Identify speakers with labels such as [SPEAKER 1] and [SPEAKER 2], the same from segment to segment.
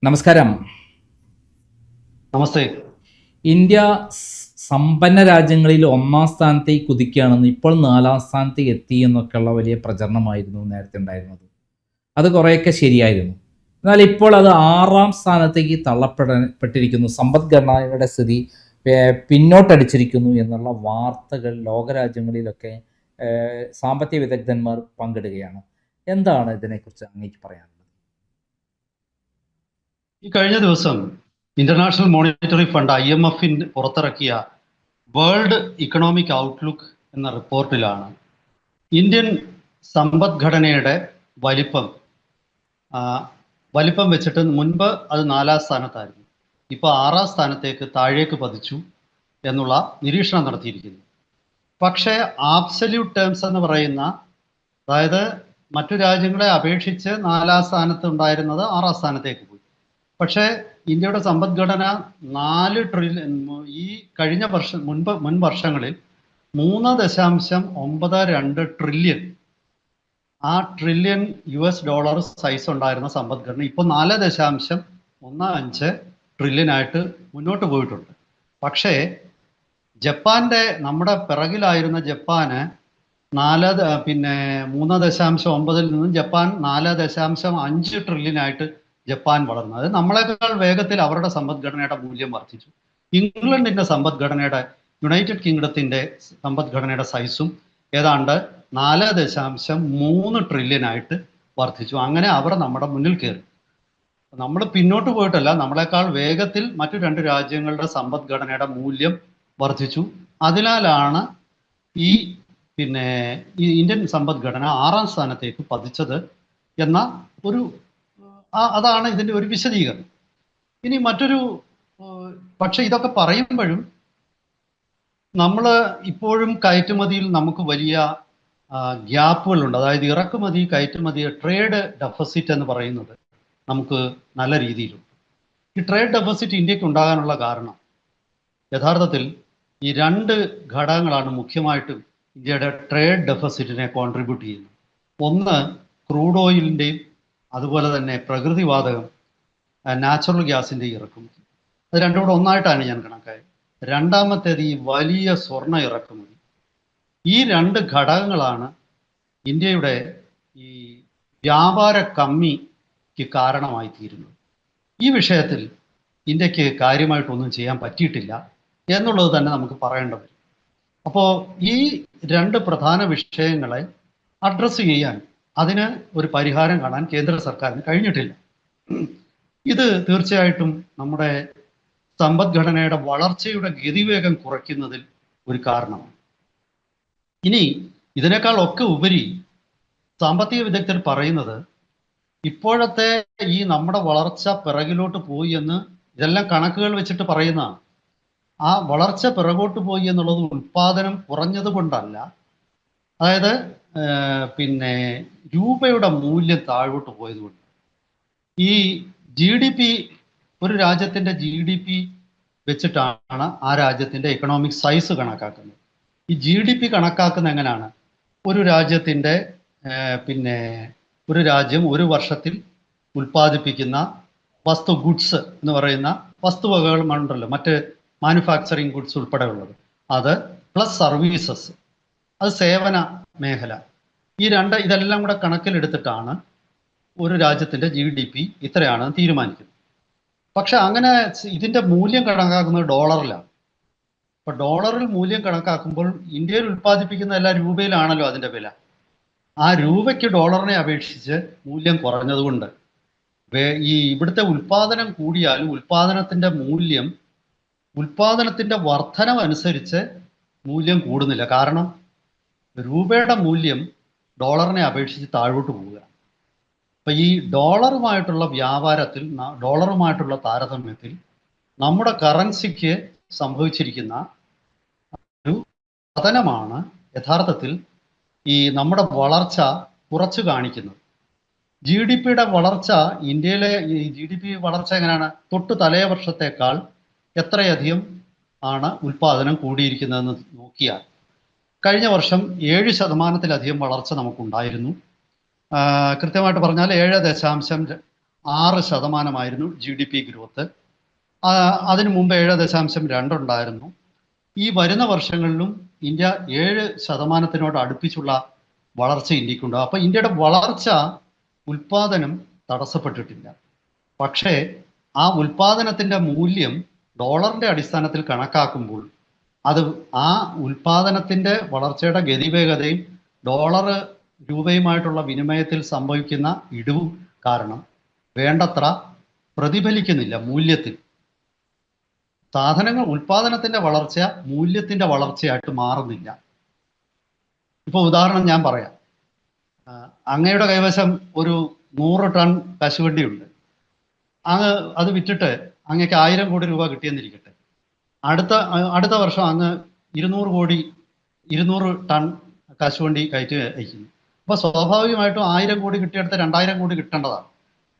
[SPEAKER 1] നമസ്കാരം.
[SPEAKER 2] നമസ്തേ.
[SPEAKER 1] ഇന്ത്യ സമ്പന്ന രാജ്യങ്ങളിൽ ഒന്നാം സ്ഥാനത്തേക്ക് കുതിക്കുകയാണെന്ന് ഇപ്പോൾ 4-ാം സ്ഥാനത്തേക്ക് എത്തി എന്നൊക്കെയുള്ള വലിയ പ്രചരണമായിരുന്നു നേരത്തെ ഉണ്ടായിരുന്നത്. അത് കുറേയൊക്കെ ശരിയായിരുന്നു. എന്നാൽ ഇപ്പോൾ അത് 6-ാം സ്ഥാനത്തേക്ക് തള്ളപ്പെട്ടിരിക്കുന്നു. സമ്പദ്ഘടനയുടെ സ്ഥിതി പിന്നോട്ടടിച്ചിരിക്കുന്നു എന്നുള്ള വാർത്തകൾ ലോകരാജ്യങ്ങളിലൊക്കെ സാമ്പത്തിക വിദഗ്ധന്മാർ പങ്കിടുകയാണ്. എന്താണ് ഇതിനെക്കുറിച്ച് അങ്ങേക്ക് പറയാനുള്ളത്?
[SPEAKER 2] ഈ കഴിഞ്ഞ ദിവസം ഇന്റർനാഷണൽ മോണിറ്ററി ഫണ്ട് IMF പുറത്തിറക്കിയ വേൾഡ് ഇക്കണോമിക് ഔട്ട്ലുക്ക് എന്ന റിപ്പോർട്ടിലാണ് ഇന്ത്യൻ സമ്പദ്ഘടനയുടെ വലിപ്പം വെച്ചിട്ട് മുൻപ് അത് 4-ാം സ്ഥാനത്തായിരുന്നു, ഇപ്പോൾ 6-ാം സ്ഥാനത്തേക്ക് താഴേക്ക് പതിച്ചു എന്നുള്ള നിരീക്ഷണം നടത്തിയിരിക്കുന്നു. പക്ഷേ ആബ്സല്യൂട്ട് ടേംസ് എന്ന് പറയുന്ന, അതായത് മറ്റു രാജ്യങ്ങളെ അപേക്ഷിച്ച് 4-ാം സ്ഥാനത്ത് ഉണ്ടായിരുന്നത് 6-ാം സ്ഥാനത്തേക്ക് പോയി. പക്ഷേ ഇന്ത്യയുടെ സമ്പദ്ഘടന 4 ട്രില്യൺ, ഈ കഴിഞ്ഞ മുൻ വർഷങ്ങളിൽ 3.92 ട്രില്യൺ, ആ ട്രില്യൺ US$ സൈസ് ഉണ്ടായിരുന്ന സമ്പദ്ഘടന ഇപ്പോൾ 4.15 ട്രില്യൺ ആയിട്ട് മുന്നോട്ട് പോയിട്ടുണ്ട്. പക്ഷേ നമ്മുടെ പിറകിലായിരുന്ന ജപ്പാന് 3.9 നിന്നും ജപ്പാൻ 4.5 ട്രില്യൺ ആയിട്ട് ജപ്പാൻ വളർന്നു. അത് നമ്മളെക്കാൾ വേഗത്തിൽ അവരുടെ സമ്പദ്ഘടനയുടെ മൂല്യം വർദ്ധിച്ചു. ഇംഗ്ലണ്ടിന്റെ യുണൈറ്റഡ് കിങ്ഡത്തിന്റെ സമ്പദ്ഘടനയുടെ സൈസും ഏതാണ്ട് 4.3 ട്രില്യൺ ആയിട്ട് വർദ്ധിച്ചു. അങ്ങനെ അവർ നമ്മുടെ മുന്നിൽ കയറി. നമ്മൾ പിന്നോട്ട് പോയിട്ടല്ല, നമ്മളെക്കാൾ വേഗത്തിൽ മറ്റു 2 രാജ്യങ്ങളുടെ സമ്പദ്ഘടനയുടെ മൂല്യം വർദ്ധിച്ചു. അതിനാലാണ് ഈ ഇന്ത്യൻ സമ്പദ്ഘടന 6-ാം സ്ഥാനത്തേക്ക് പതിച്ചത് എന്ന അതാണ് ഇതിൻ്റെ ഒരു വിശദീകരണം. ഇനി പക്ഷെ ഇതൊക്കെ പറയുമ്പോഴും നമ്മൾ ഇപ്പോഴും കയറ്റുമതിയിൽ നമുക്ക് വലിയ ഗ്യാപ്പുകളുണ്ട്. അതായത് ഇറക്കുമതി കയറ്റുമതി ട്രേഡ് ഡെഫിസിറ്റ് എന്ന് പറയുന്നത് നമുക്ക് നല്ല രീതിയിലുണ്ട്. ഈ ട്രേഡ് ഡെഫിസിറ്റ് ഇന്ത്യക്ക് ഉണ്ടാകാനുള്ള കാരണം യഥാർത്ഥത്തിൽ ഈ 2 ഘടകങ്ങളാണ് മുഖ്യമായിട്ടും ഇന്ത്യയുടെ ട്രേഡ് ഡെഫിസിറ്റിനെ കോൺട്രിബ്യൂട്ട് ചെയ്യുന്നത്. ഒന്ന്, ക്രൂഡ് ഓയിലിൻ്റെയും അതുപോലെ തന്നെ പ്രകൃതിവാതകം, നാച്ചുറൽ ഗ്യാസിൻ്റെ ഇറക്കുമതി. അത് രണ്ടും കൂടെ ഒന്നായിട്ടാണ് ഞാൻ കണക്കായത്. രണ്ടാമത്തേത് ഈ വലിയ സ്വർണ്ണ ഇറക്കുമതി. ഈ 2 ഘടകങ്ങളാണ് ഇന്ത്യയുടെ ഈ വ്യാപാര കമ്മിക്ക് കാരണമായി തീരുന്നത്. ഈ വിഷയത്തിൽ ഇന്ത്യക്ക് കാര്യമായിട്ടൊന്നും ചെയ്യാൻ പറ്റിയിട്ടില്ല എന്നുള്ളത് തന്നെ നമുക്ക് പറയേണ്ടത്. അപ്പോൾ ഈ 2 പ്രധാന വിഷയങ്ങളെ അഡ്രസ്സ് ചെയ്യാൻ, അതിന് ഒരു പരിഹാരം കാണാൻ കേന്ദ്ര സർക്കാരിന് കഴിഞ്ഞിട്ടില്ല. ഇത് തീർച്ചയായിട്ടും നമ്മുടെ സമ്പദ്ഘടനയുടെ വളർച്ചയുടെ ഗതിവേഗം കുറയ്ക്കുന്നതിൽ ഒരു കാരണമാണ്. ഇനി ഇതിനേക്കാൾ ഒക്കെ ഉപരി സാമ്പത്തിക വിദഗ്ധർ പറയുന്നത് ഇപ്പോഴത്തെ ഈ നമ്മുടെ വളർച്ച പിറകിലോട്ട് പോയി എന്ന്, ഇതെല്ലാം കണക്കുകൾ വെച്ചിട്ട് പറയുന്നതാണ്. ആ വളർച്ച പിറകോട്ട് പോയി എന്നുള്ളത് ഉൽപാദനം കുറഞ്ഞത് കൊണ്ടല്ല, അതായത് രൂപയുടെ മൂല്യം താഴോട്ട് പോയതുകൊണ്ട്. ഈ GDP, ഒരു രാജ്യത്തിൻ്റെ GDP വെച്ചിട്ടാണ് ആ രാജ്യത്തിൻ്റെ എക്കണോമിക് സൈസ് കണക്കാക്കുന്നത്. ഈ GDP കണക്കാക്കുന്ന എങ്ങനെയാണ്? ഒരു രാജ്യത്തിൻ്റെ ഒരു രാജ്യം ഒരു വർഷത്തിൽ ഉൽപ്പാദിപ്പിക്കുന്ന ഗുഡ്സ് എന്ന് പറയുന്ന വസ്തുവകകൾ ഉണ്ടല്ലോ, മറ്റ് മാനുഫാക്ചറിങ് ഗുഡ്സ് ഉൾപ്പെടെയുള്ളത്, അത് പ്ലസ് സർവീസസ്, അത് സേവന മേഖല, ഇതെല്ലാം കൂടെ കണക്കിലെടുത്തിട്ടാണ് ഒരു രാജ്യത്തിൻ്റെ GDP ഇത്രയാണെന്ന് തീരുമാനിക്കുന്നത്. പക്ഷെ അങ്ങനെ ഇതിൻ്റെ മൂല്യം കണക്കാക്കുന്നത് ഡോളറിലാണ്. അപ്പോൾ ഡോളറിൽ മൂല്യം കണക്കാക്കുമ്പോൾ ഇന്ത്യയിൽ ഉൽപ്പാദിപ്പിക്കുന്ന എല്ലാ രൂപയിലാണല്ലോ അതിൻ്റെ വില. ആ രൂപയ്ക്ക് ഡോളറിനെ അപേക്ഷിച്ച് മൂല്യം കുറഞ്ഞതുകൊണ്ട് ഈ ഇവിടുത്തെ ഉൽപ്പാദനം കൂടിയാലും ഉൽപ്പാദനത്തിൻ്റെ വർധനവനുസരിച്ച് മൂല്യം കൂടുന്നില്ല. കാരണം രൂപയുടെ മൂല്യം ഡോളറിനെ അപേക്ഷിച്ച് താഴോട്ട് പോവുക. അപ്പം ഈ ഡോളറുമായിട്ടുള്ള താരതമ്യത്തിൽ നമ്മുടെ കറൻസിക്ക് സംഭവിച്ചിരിക്കുന്ന ഒരു പതനമാണ് യഥാർത്ഥത്തിൽ ഈ നമ്മുടെ വളർച്ച കുറച്ച് കാണിക്കുന്നത്. GDPയുടെ വളർച്ച, ഇന്ത്യയിലെ GDP വളർച്ച എങ്ങനെയാണ്? തൊട്ട് തലേ വർഷത്തേക്കാൾ എത്രയധികം ആണ് ഉൽപ്പാദനം കൂടിയിരിക്കുന്നതെന്ന് നോക്കിയാൽ കഴിഞ്ഞ വർഷം 7% വളർച്ച നമുക്കുണ്ടായിരുന്നു. കൃത്യമായിട്ട് പറഞ്ഞാൽ 7.2 6% GDP ഗ്രോത്ത്. അതിനു മുമ്പ് 7.2 ഉണ്ടായിരുന്നു. ഈ വരുന്ന വർഷങ്ങളിലും ഇന്ത്യ 7% അടുപ്പിച്ചുള്ള വളർച്ച ഇന്ത്യക്കുണ്ട്. അപ്പൊ ഇന്ത്യയുടെ വളർച്ച, ഉൽപാദനം തടസ്സപ്പെട്ടിട്ടില്ല. പക്ഷേ ആ ഉൽപാദനത്തിന്റെ മൂല്യം ഡോളറിന്റെ അടിസ്ഥാനത്തിൽ കണക്കാക്കുമ്പോൾ അത് ആ ഉൽപാദനത്തിന്റെ വളർച്ചയുടെ ഗതിവേഗതയും ഡോളർ രൂപയുമായിട്ടുള്ള വിനിമയത്തിൽ സംഭവിക്കുന്ന ഇടിവും കാരണം വേണ്ടത്ര പ്രതിഫലിക്കുന്നില്ല മൂല്യത്തിൽ. സാധനങ്ങൾ ഉൽപാദനത്തിന്റെ വളർച്ച മൂല്യത്തിന്റെ വളർച്ചയായിട്ട് മാറുന്നില്ല. ഇപ്പൊ ഉദാഹരണം ഞാൻ പറയാം. അങ്ങയുടെ കൈവശം ഒരു 100 ടൺ കശുവണ്ടിയുണ്ട്. അത് വിറ്റിട്ട് അങ്ങക്ക് 1000 കോടി രൂപ കിട്ടിയെന്നിരിക്കട്ടെ. അടുത്ത വർഷം അങ്ങ് 200 ടൺ കശുവണ്ടി കയറ്റി അയക്കുന്നു. അപ്പൊ സ്വാഭാവികമായിട്ടും 1000 കോടി കിട്ടിയെടുത്ത് 2000 കോടി കിട്ടേണ്ടതാണ്.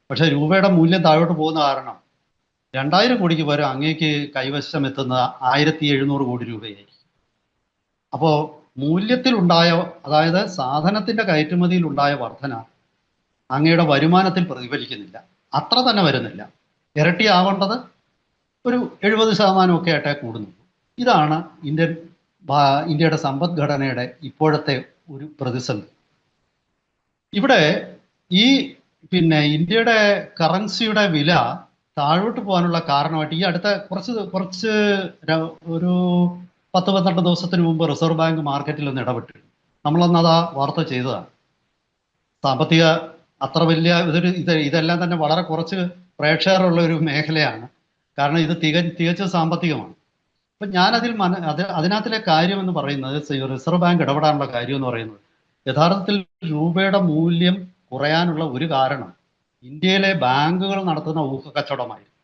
[SPEAKER 2] പക്ഷെ രൂപയുടെ മൂല്യം താഴോട്ട് പോകുന്ന കാരണം 2000 കോടിക്ക് പകരം അങ്ങേക്ക് കൈവശം എത്തുന്ന 1700 കോടി രൂപയായിരിക്കും. അപ്പോൾ മൂല്യത്തിലുണ്ടായ, അതായത് സാധനത്തിന്റെ കയറ്റുമതിയിൽ ഉണ്ടായ വർധന അങ്ങയുടെ വരുമാനത്തിൽ പ്രതിഫലിക്കുന്നില്ല. അത്ര തന്നെ വരുന്നില്ല. ഇരട്ടിയാവേണ്ടത് ഒരു 70% ഒക്കെ ആയിട്ടേ കൂടുന്നുള്ളൂ. ഇതാണ് ഇന്ത്യയുടെ സമ്പദ്ഘടനയുടെ ഇപ്പോഴത്തെ ഒരു പ്രതിസന്ധി. ഇവിടെ ഈ ഇന്ത്യയുടെ കറൻസിയുടെ വില താഴോട്ട് പോകാനുള്ള കാരണമായിട്ട് ഈ അടുത്ത കുറച്ച് ഒരു 10-12 ദിവസത്തിന് മുമ്പ് റിസർവ് ബാങ്ക് മാർക്കറ്റിൽ ഒന്ന് ഇടപെട്ടു. നമ്മളന്ന് അത് ആ വാർത്ത ചെയ്തതാണ്. സാമ്പത്തിക അത്ര വലിയ ഇതെല്ലാം തന്നെ വളരെ കുറച്ച് പ്രേക്ഷകരുള്ള ഒരു മേഖലയാണ്. കാരണം ഇത് തികച്ചും സാമ്പത്തികമാണ്. അപ്പൊ ഞാൻ അതിനകത്തിലെ കാര്യം എന്ന് പറയുന്നത്, റിസർവ് ബാങ്ക് ഇടപെടാനുള്ള കാര്യം എന്ന് പറയുന്നത്, യഥാർത്ഥത്തിൽ രൂപയുടെ മൂല്യം കുറയാനുള്ള ഒരു കാരണം ഇന്ത്യയിലെ ബാങ്കുകൾ നടത്തുന്ന ഊഹക്കച്ചവടമായിരുന്നു.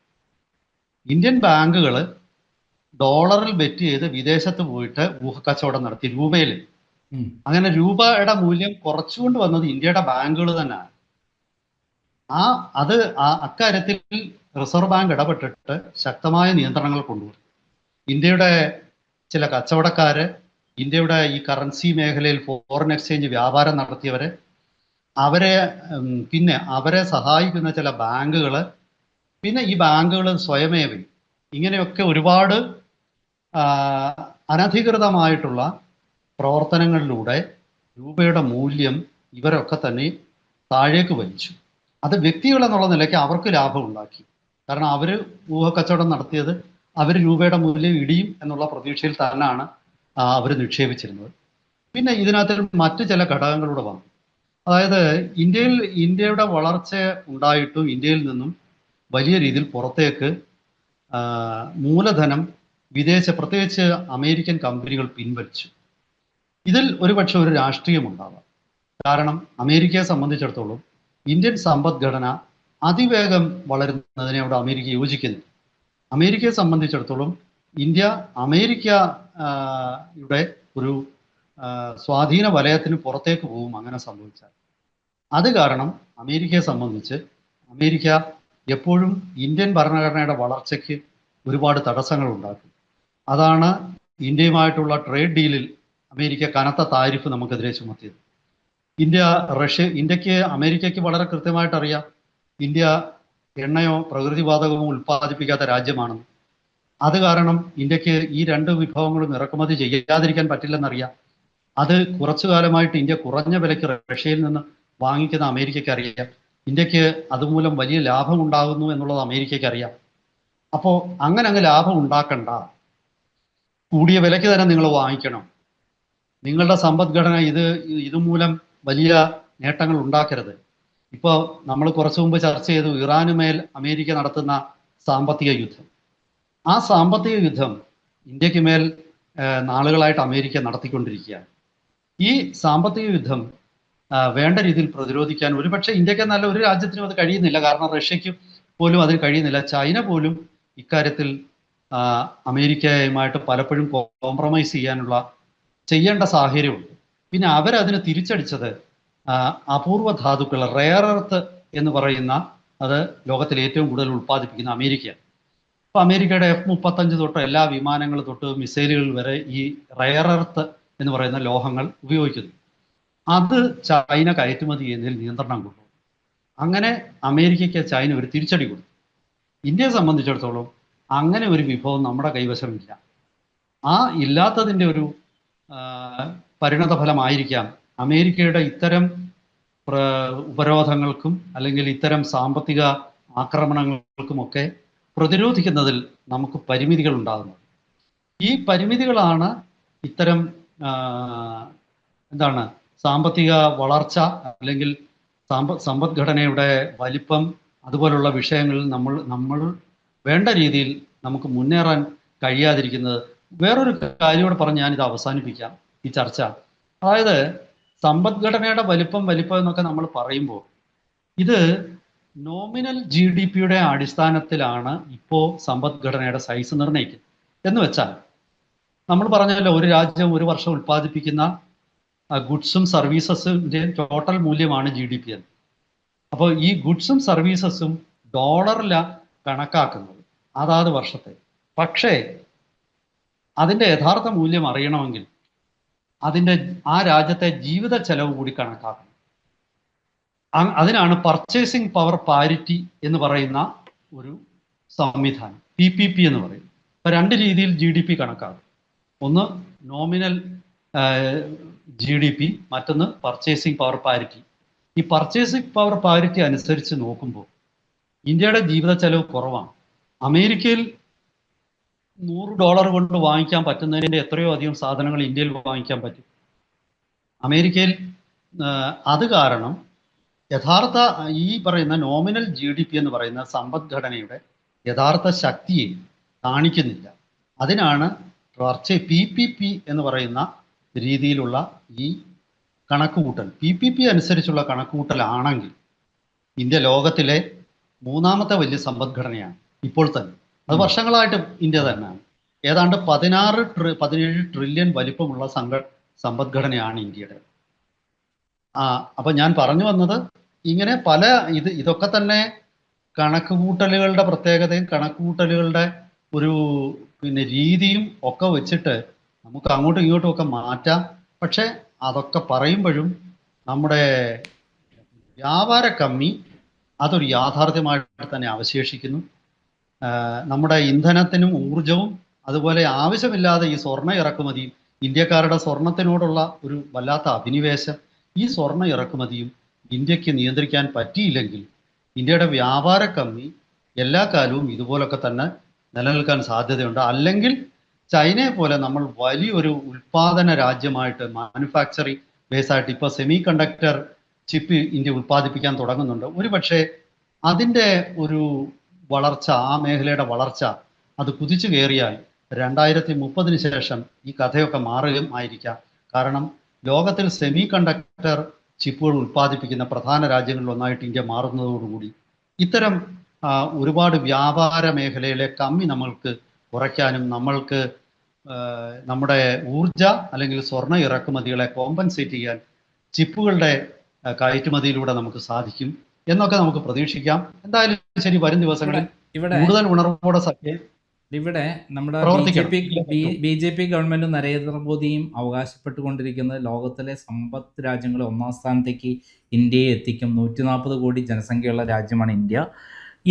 [SPEAKER 2] ഇന്ത്യൻ ബാങ്കുകൾ ഡോളറിൽ ബെറ്റ് ചെയ്ത് വിദേശത്ത് പോയിട്ട് ഊഹക്കച്ചവടം നടത്തി രൂപയിൽ. അങ്ങനെ രൂപയുടെ മൂല്യം കുറച്ചുകൊണ്ട് വന്നത് ഇന്ത്യയുടെ ബാങ്കുകൾ തന്നെയാണ്. അക്കാര്യത്തിൽ റിസർവ് ബാങ്ക് ഇടപെട്ടിട്ട് ശക്തമായ നിയന്ത്രണങ്ങൾ കൊണ്ടുവരും. ഇന്ത്യയുടെ ചില കച്ചവടക്കാര്, ഇന്ത്യയുടെ ഈ കറൻസി മേഖലയിൽ ഫോറിൻ എക്സ്ചേഞ്ച് വ്യാപാരം നടത്തിയവര്, അവരെ സഹായിക്കുന്ന ചില ബാങ്കുകൾ, പിന്നെ ഈ ബാങ്കുകൾ സ്വയമേവ ഇങ്ങനെയൊക്കെ ഒരുപാട് അനധികൃതമായിട്ടുള്ള പ്രവർത്തനങ്ങളിലൂടെ രൂപയുടെ മൂല്യം ഇവരൊക്കെ തന്നെ താഴേക്ക് വലിച്ചു. അത് വ്യക്തികൾ എന്നുള്ള നിലയ്ക്ക് അവർക്ക് ലാഭം ഉണ്ടാക്കി. കാരണം അവർ ഊഹക്കച്ചവടം നടത്തിയത് അവർ രൂപയുടെ മൂല്യം ഇടിയും എന്നുള്ള പ്രതീക്ഷയിൽ തന്നെയാണ് അവർ നിക്ഷേപിച്ചിരുന്നത്. പിന്നെ ഇതിനകത്ത് മറ്റു ചില ഘടകങ്ങളൂടെ വന്നു. അതായത് ഇന്ത്യയുടെ വളർച്ച ഉണ്ടായിട്ടും ഇന്ത്യയിൽ നിന്നും വലിയ രീതിയിൽ പുറത്തേക്ക് മൂലധനം പ്രത്യേകിച്ച് അമേരിക്കൻ കമ്പനികൾ പിൻവലിച്ചു. ഇതിൽ ഒരുപക്ഷെ ഒരു രാഷ്ട്രീയം ഉണ്ടാവാം. കാരണം അമേരിക്കയെ സംബന്ധിച്ചിടത്തോളം ഇന്ത്യൻ സമ്പദ്ഘടന അതിവേഗം വളരുന്നതിനെ അവിടെ അമേരിക്ക യോജിക്കുന്നില്ല. അമേരിക്കയെ സംബന്ധിച്ചിടത്തോളം ഇന്ത്യ അമേരിക്കയുടെ ഒരു സ്വാധീന വലയത്തിന് പുറത്തേക്ക് പോകും അങ്ങനെ സംഭവിച്ചാൽ. അത് കാരണം അമേരിക്കയെ സംബന്ധിച്ച് അമേരിക്ക എപ്പോഴും ഇന്ത്യൻ ഭരണഘടനയുടെ വളർച്ചയ്ക്ക് ഒരുപാട് തടസ്സങ്ങൾ ഉണ്ടാക്കും. അതാണ് ഇന്ത്യയുമായിട്ടുള്ള ട്രേഡ് ഡീലിൽ അമേരിക്ക കനത്ത താരിഫ് നമുക്കെതിരെ ചുമത്തിയത്. ഇന്ത്യക്ക് അമേരിക്കയ്ക്ക് വളരെ കൃത്യമായിട്ട് അറിയാം ഇന്ത്യ എണ്ണയോ പ്രകൃതിവാതകമോ ഉൽപ്പാദിപ്പിക്കാത്ത രാജ്യമാണെന്ന്. അത് കാരണം ഇന്ത്യക്ക് ഈ രണ്ട് വിഭവങ്ങളും ഇറക്കുമതി ചെയ്യാതിരിക്കാൻ പറ്റില്ലെന്നറിയാം. അത് കുറച്ചു കാലമായിട്ട് ഇന്ത്യ കുറഞ്ഞ വിലയ്ക്ക് റഷ്യയിൽ നിന്ന് വാങ്ങിക്കുന്ന അമേരിക്കയ്ക്ക് അറിയാം. ഇന്ത്യക്ക് അതുമൂലം വലിയ ലാഭം ഉണ്ടാകുന്നു എന്നുള്ളത് അമേരിക്കയ്ക്ക് അറിയാം. അപ്പോൾ അങ്ങ് ലാഭം ഉണ്ടാക്കണ്ട, കൂടിയ വിലയ്ക്ക് തന്നെ നിങ്ങൾ വാങ്ങിക്കണം. നിങ്ങളുടെ സമ്പദ്ഘടന ഇതുമൂലം വലിയ നേട്ടങ്ങൾ ഉണ്ടാക്കരുത്. ഇപ്പോൾ നമ്മൾ കുറച്ചു മുമ്പ് ചർച്ച ചെയ്തു ഇറാനുമേൽ അമേരിക്ക നടത്തുന്ന സാമ്പത്തിക യുദ്ധം. ആ സാമ്പത്തിക യുദ്ധം ഇന്ത്യക്ക് മേൽ നാളുകളായിട്ട് അമേരിക്ക നടത്തിക്കൊണ്ടിരിക്കുകയാണ്. ഈ സാമ്പത്തിക യുദ്ധം വേണ്ട രീതിയിൽ പ്രതിരോധിക്കാൻ ഒരുപക്ഷെ ഇന്ത്യക്ക് നല്ല ഒരു രാജ്യത്തിനും അത് കഴിയുന്നില്ല. കാരണം റഷ്യക്ക് പോലും അതിന് കഴിയുന്നില്ല. ചൈന പോലും ഇക്കാര്യത്തിൽ അമേരിക്കയുമായിട്ട് പലപ്പോഴും കോംപ്രമൈസ് ചെയ്യേണ്ട സാഹചര്യമുണ്ട്. പിന്നെ അവരതിന് തിരിച്ചടിച്ചത് അപൂർവ ധാതുക്കൾ, റെയർ എർത്ത് എന്ന് പറയുന്ന, അത് ലോകത്തിൽ ഏറ്റവും കൂടുതൽ ഉൽപ്പാദിപ്പിക്കുന്ന അമേരിക്കയാണ്. അപ്പോൾ അമേരിക്കയുടെ F-35 തൊട്ട് എല്ലാ വിമാനങ്ങൾ തൊട്ട് മിസൈലുകൾ വരെ ഈ റെയർ എർത്ത് എന്ന് പറയുന്ന ലോഹങ്ങൾ ഉപയോഗിക്കുന്നു. അത് ചൈന കയറ്റുമതി ചെയ്യുന്നതിൽ നിയന്ത്രണം കൊണ്ടുവന്നു. അങ്ങനെ അമേരിക്കയ്ക്ക് ചൈന ഒരു തിരിച്ചടി കൊടുത്തു. ഇന്ത്യയെ സംബന്ധിച്ചിടത്തോളം അങ്ങനെ ഒരു വിഭവം നമ്മുടെ കൈവശമില്ല. ആ ഇല്ലാത്തതിൻ്റെ ഒരു പരിണത ഫലമായിരിക്കാം അമേരിക്കയുടെ ഇത്തരം ഉപരോധങ്ങൾക്കും അല്ലെങ്കിൽ ഇത്തരം സാമ്പത്തിക ആക്രമണങ്ങൾക്കുമൊക്കെ പ്രതിരോധിക്കുന്നതിൽ നമുക്ക് പരിമിതികൾ ഉണ്ടാകുന്നത്. ഈ പരിമിതികളാണ് ഇത്തരം എന്താണ് സാമ്പത്തിക വളർച്ച അല്ലെങ്കിൽ സമ്പദ്ഘടനയുടെ വലിപ്പം അതുപോലുള്ള വിഷയങ്ങളിൽ നമ്മൾ വേണ്ട രീതിയിൽ നമുക്ക് മുന്നേറാൻ കഴിയാതിരിക്കുന്നത്. വേറൊരു കാര്യം കൂടെ പറഞ്ഞ് ഞാനിത് അവസാനിപ്പിക്കാം ഈ ചർച്ച. അതായത് സമ്പദ്ഘടനയുടെ വലിപ്പം എന്നൊക്കെ നമ്മൾ പറയുമ്പോൾ ഇത് നോമിനൽ GDP അടിസ്ഥാനത്തിലാണ് ഇപ്പോൾ സമ്പദ്ഘടനയുടെ സൈസ് നിർണ്ണയിക്കുന്നത്. എന്ന് വെച്ചാൽ നമ്മൾ പറഞ്ഞല്ലോ, ഒരു രാജ്യം ഒരു വർഷം ഉൽപ്പാദിപ്പിക്കുന്ന ഗുഡ്സും സർവീസസിൻ്റെ ടോട്ടൽ മൂല്യമാണ് GDP എന്ന്. അപ്പോൾ ഈ ഗുഡ്സും സർവീസസും ഡോളറിലാണ് കണക്കാക്കുന്നത് അതാത് വർഷത്തെ. പക്ഷേ അതിൻ്റെ യഥാർത്ഥ മൂല്യം അറിയണമെങ്കിൽ അതിൻ്റെ ആ രാജ്യത്തെ ജീവിത ചെലവ് കൂടി കണക്കാക്കണം. അതിനാണ് പർച്ചേസിംഗ് പവർ പാരിറ്റി എന്ന് പറയുന്ന ഒരു സംവിധാനം, PPP എന്ന് പറയും. അപ്പോൾ രണ്ട് രീതിയിൽ GDP കണക്കാക്കും. ഒന്ന് നോമിനൽ GDP, മറ്റൊന്ന് പർച്ചേസിംഗ് പവർ പാരിറ്റി. ഈ പർച്ചേസിംഗ് പവർ പാരിറ്റി അനുസരിച്ച് നോക്കുമ്പോൾ ഇന്ത്യയുടെ ജീവിത ചെലവ് കുറവാണ്. അമേരിക്കയിൽ $100 കൊണ്ട് വാങ്ങിക്കാൻ പറ്റുന്നതിൻ്റെ എത്രയോ അധികം സാധനങ്ങൾ ഇന്ത്യയിൽ വാങ്ങിക്കാൻ പറ്റും. അമേരിക്കയിൽ അത് കാരണം യഥാർത്ഥ ഈ പറയുന്ന നോമിനൽ GDP എന്ന് പറയുന്ന സമ്പദ്ഘടനയുടെ യഥാർത്ഥ ശക്തിയെ കാണിക്കുന്നില്ല. അതിനാണ് PPP എന്ന് പറയുന്ന രീതിയിലുള്ള ഈ കണക്കുകൂട്ടൽ. PPP അനുസരിച്ചുള്ള കണക്കുകൂട്ടലാണെങ്കിൽ ഇന്ത്യ ലോകത്തിലെ മൂന്നാമത്തെ വലിയ സമ്പദ്ഘടനയാണ് ഇപ്പോൾ തന്നെ. അത് വർഷങ്ങളായിട്ട് ഇന്ത്യ തന്നെയാണ്. ഏതാണ്ട് 17 ട്രില്യൺ വലിപ്പമുള്ള സമ്പദ്ഘടനയാണ് ഇന്ത്യയുടെ. അപ്പൊ ഞാൻ പറഞ്ഞു വന്നത് ഇങ്ങനെ പല ഇതൊക്കെ തന്നെ കണക്കുകൂട്ടലുകളുടെ പ്രത്യേകതയും കണക്കുകൂട്ടലുകളുടെ ഒരു രീതിയും ഒക്കെ വെച്ചിട്ട് നമുക്ക് അങ്ങോട്ടും ഇങ്ങോട്ടും ഒക്കെ മാറ്റാം. പക്ഷെ അതൊക്കെ പറയുമ്പോഴും നമ്മുടെ വ്യാപാര കമ്മി അതൊരു യാഥാർത്ഥ്യമായിട്ട് തന്നെ അവശേഷിക്കുന്നു. നമ്മുടെ ഇന്ധനത്തിനും ഊർജവും അതുപോലെ ആവശ്യമില്ലാതെ ഈ സ്വർണ്ണ ഇറക്കുമതിയും, ഇന്ത്യക്കാരുടെ സ്വർണത്തിനോടുള്ള ഒരു വല്ലാത്ത അഭിനിവേശം, ഈ സ്വർണ്ണ ഇറക്കുമതിയും ഇന്ത്യക്ക് നിയന്ത്രിക്കാൻ പറ്റിയില്ലെങ്കിൽ ഇന്ത്യയുടെ വ്യാപാര കമ്മി എല്ലാ കാലവും ഇതുപോലൊക്കെ തന്നെ നിലനിൽക്കാൻ സാധ്യതയുണ്ട്. അല്ലെങ്കിൽ ചൈനയെ പോലെ നമ്മൾ വലിയൊരു ഉൽപാദന രാജ്യമായിട്ട്, മാനുഫാക്ചറിങ് ബേസായിട്ട് ഇപ്പോൾ സെമി കണ്ടക്ടർ ചിപ്പ് ഇന്ത്യ ഉൽപ്പാദിപ്പിക്കാൻ തുടങ്ങുന്നുണ്ട്. ഒരുപക്ഷെ അതിൻ്റെ ഒരു വളർച്ച, ആ മേഖലയുടെ വളർച്ച അത് കുതിച്ചു കയറിയാൽ 2030 ശേഷം ഈ കഥയൊക്കെ മാറുകയും ആയിരിക്കാം. കാരണം ലോകത്തിൽ സെമി കണ്ടക്ടർ ചിപ്പുകൾ ഉൽപ്പാദിപ്പിക്കുന്ന പ്രധാന രാജ്യങ്ങളിൽ ഒന്നായിട്ട് ഇന്ത്യ മാറുന്നതോടുകൂടി ഇത്തരം ഒരുപാട് വ്യാപാര മേഖലയിലെ കമ്മി നമ്മൾക്ക് കുറയ്ക്കാനും നമ്മൾക്ക് നമ്മുടെ ഊർജ അല്ലെങ്കിൽ സ്വർണ്ണ ഇറക്കുമതികളെ കോമ്പൻസേറ്റ് ചെയ്യാൻ ചിപ്പുകളുടെ കയറ്റുമതിയിലൂടെ നമുക്ക് സാധിക്കും എന്നൊക്കെ നമുക്ക് പ്രതീക്ഷിക്കാം. എന്തായാലും ശരി, വരും ദിവസങ്ങളിൽ കൂടുതൽ ഉണർവോടെ
[SPEAKER 1] ഇവിടെ നമ്മുടെ BJP ഗവൺമെന്റും നരേന്ദ്രമോദിയും അവകാശപ്പെട്ടുകൊണ്ടിരിക്കുന്നത് ലോകത്തിലെ സമ്പത്ത് രാജ്യങ്ങളെ 1-ാം സ്ഥാനത്തേക്ക് ഇന്ത്യയെ എത്തിക്കും, 140 കോടി ജനസംഖ്യയുള്ള രാജ്യമാണ് ഇന്ത്യ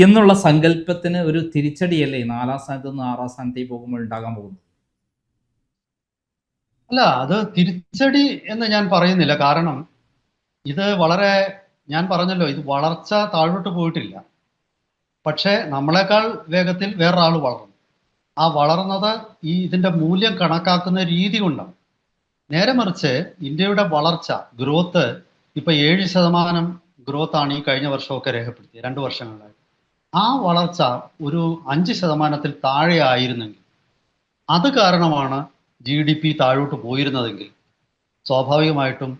[SPEAKER 1] എന്നുള്ള സങ്കല്പത്തിന് ഒരു തിരിച്ചടിയല്ലേ 4-ാം സ്ഥാനത്ത് നിന്ന് 6-ാം സ്ഥാനത്തേക്ക് പോകുമ്പോൾ ഉണ്ടാകാൻ പോകുന്നത്?
[SPEAKER 2] അല്ല, അത് തിരിച്ചടി എന്ന് ഞാൻ പറയുന്നില്ല. കാരണം ഇത് വളരെ, ഞാൻ പറഞ്ഞല്ലോ, ഇത് വളർച്ച താഴോട്ട് പോയിട്ടില്ല. പക്ഷേ നമ്മളെക്കാൾ വേഗത്തിൽ വേറൊരാൾ വളർന്നു. ആ വളർന്നത് ഇതിൻ്റെ മൂല്യം കണക്കാക്കുന്ന രീതി കൊണ്ടാണ്. നേരെ മറിച്ച് ഇന്ത്യയുടെ വളർച്ച, ഗ്രോത്ത് ഇപ്പം 7% ഗ്രോത്താണ് ഈ കഴിഞ്ഞ വർഷമൊക്കെ രേഖപ്പെടുത്തിയത്, 2 വർഷങ്ങളിലായി. ആ വളർച്ച ഒരു 5% താഴെ ആയിരുന്നെങ്കിൽ, അത് കാരണമാണ് GDP താഴോട്ട് പോയിരുന്നതെങ്കിൽ സ്വാഭാവികമായിട്ടും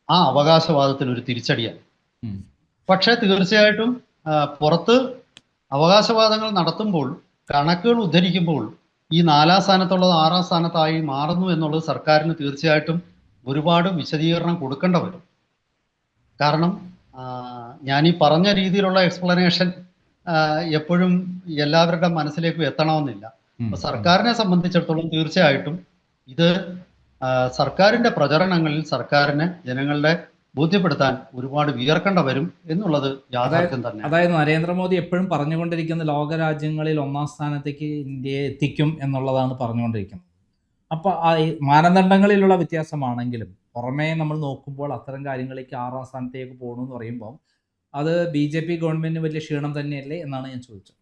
[SPEAKER 2] ആ അവകാശവാദത്തിന് ഒരു തിരിച്ചടിയാണ്. പക്ഷേ തീർച്ചയായിട്ടും പുറത്ത് അവകാശവാദങ്ങൾ നടത്തുമ്പോൾ, കണക്കുകൾ ഉദ്ധരിക്കുമ്പോൾ ഈ 4-ാം സ്ഥാനത്തുള്ളത് 6-ാം സ്ഥാനത്തായി മാറുന്നു എന്നുള്ളത് സർക്കാരിന് തീർച്ചയായിട്ടും ഒരുപാട് വിശദീകരണം കൊടുക്കേണ്ട വരും. കാരണം ഞാൻ ഈ പറഞ്ഞ രീതിയിലുള്ള എക്സ്പ്ലനേഷൻ എപ്പോഴും എല്ലാവരുടെ മനസ്സിലേക്കും എത്തണമെന്നില്ല. അപ്പോൾ സർക്കാരിനെ സംബന്ധിച്ചിടത്തോളം തീർച്ചയായിട്ടും ഇത് സർക്കാരിൻ്റെ പ്രചരണങ്ങളിൽ സർക്കാരിന് ജനങ്ങളുടെ ബോധ്യപ്പെടുത്താൻ ഒരുപാട് വിയർക്കേണ്ട വരും എന്നുള്ളത് യാഥാർത്ഥ്യം തന്നെ.
[SPEAKER 1] അതായത് നരേന്ദ്രമോദി എപ്പോഴും പറഞ്ഞുകൊണ്ടിരിക്കുന്ന ലോകരാജ്യങ്ങളിൽ 1-ാം സ്ഥാനത്തേക്ക് ഇന്ത്യയെ എത്തിക്കും എന്നുള്ളതാണ് പറഞ്ഞുകൊണ്ടിരിക്കുന്നത്. അപ്പോൾ ഈ മാനദണ്ഡങ്ങളിലുള്ള വ്യത്യാസമാണെങ്കിലും പുറമേ നമ്മൾ നോക്കുമ്പോൾ അത്തരം കാര്യങ്ങളിലേക്ക് 6-ാം സ്ഥാനത്തേക്ക് പോകണമെന്ന് പറയുമ്പോൾ അത് BJP ഗവൺമെന്റിന് വലിയ ക്ഷീണം തന്നെയല്ലേ എന്നാണ് ഞാൻ ചോദിച്ചത്.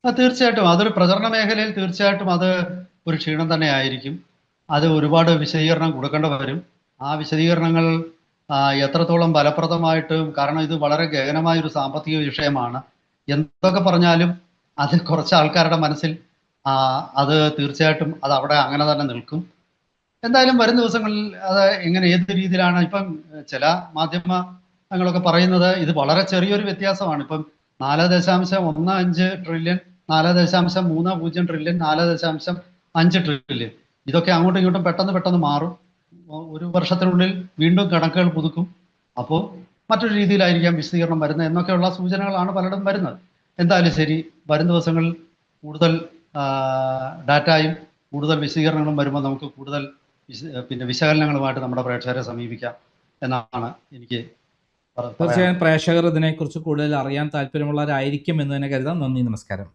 [SPEAKER 2] തീർച്ചയായിട്ടും അതൊരു പ്രചരണ മേഖലയിൽ തീർച്ചയായിട്ടും അത് ഒരു ക്ഷീണം തന്നെ ആയിരിക്കും. അത് ഒരുപാട് വിശദീകരണം കൊടുക്കേണ്ടി വരും. ആ വിശദീകരണങ്ങൾ എത്രത്തോളം ഫലപ്രദമായിട്ടും, കാരണം ഇത് വളരെ ഗഹനമായൊരു സാമ്പത്തിക വിഷയമാണ്. എന്തൊക്കെ പറഞ്ഞാലും അത് കുറച്ച് ആൾക്കാരുടെ മനസ്സിൽ അത് തീർച്ചയായിട്ടും അത് അവിടെ അങ്ങനെ തന്നെ നിൽക്കും. എന്തായാലും വരും ദിവസങ്ങളിൽ അത് എങ്ങനെ ഏത് രീതിയിലാണ്, ഇപ്പം ചില മാധ്യമങ്ങളൊക്കെ പറയുന്നത് ഇത് വളരെ ചെറിയൊരു വ്യത്യാസമാണ്. ഇപ്പം 4.15 ട്രില്യൺ, 4.30 ട്രില്യൺ, 4.5 ട്രില്യൺ, ഇതൊക്കെ അങ്ങോട്ടും ഇങ്ങോട്ടും പെട്ടെന്ന് മാറും. ഒരു വർഷത്തിനുള്ളിൽ വീണ്ടും കണക്കുകൾ പുതുക്കും. അപ്പോൾ മറ്റൊരു രീതിയിലായിരിക്കാം വിശദീകരണം വരുന്നത് എന്നൊക്കെയുള്ള സൂചനകളാണ് പലയിടം വരുന്നത്. എന്തായാലും ശരി, വരും ദിവസങ്ങളിൽ കൂടുതൽ ഡാറ്റയും കൂടുതൽ വിശദീകരണങ്ങളും വരുമ്പോൾ നമുക്ക് കൂടുതൽ വിശകലനങ്ങളുമായിട്ട് നമ്മുടെ പ്രേക്ഷകരെ സമീപിക്കാം എന്നാണ് എനിക്ക്
[SPEAKER 1] തീർച്ചയായും പ്രേക്ഷകർ ഇതിനെക്കുറിച്ച് കൂടുതൽ അറിയാൻ താല്പര്യമുള്ളവരായിരിക്കും എന്ന് തന്നെ കരുതാം. നന്ദി, നമസ്കാരം.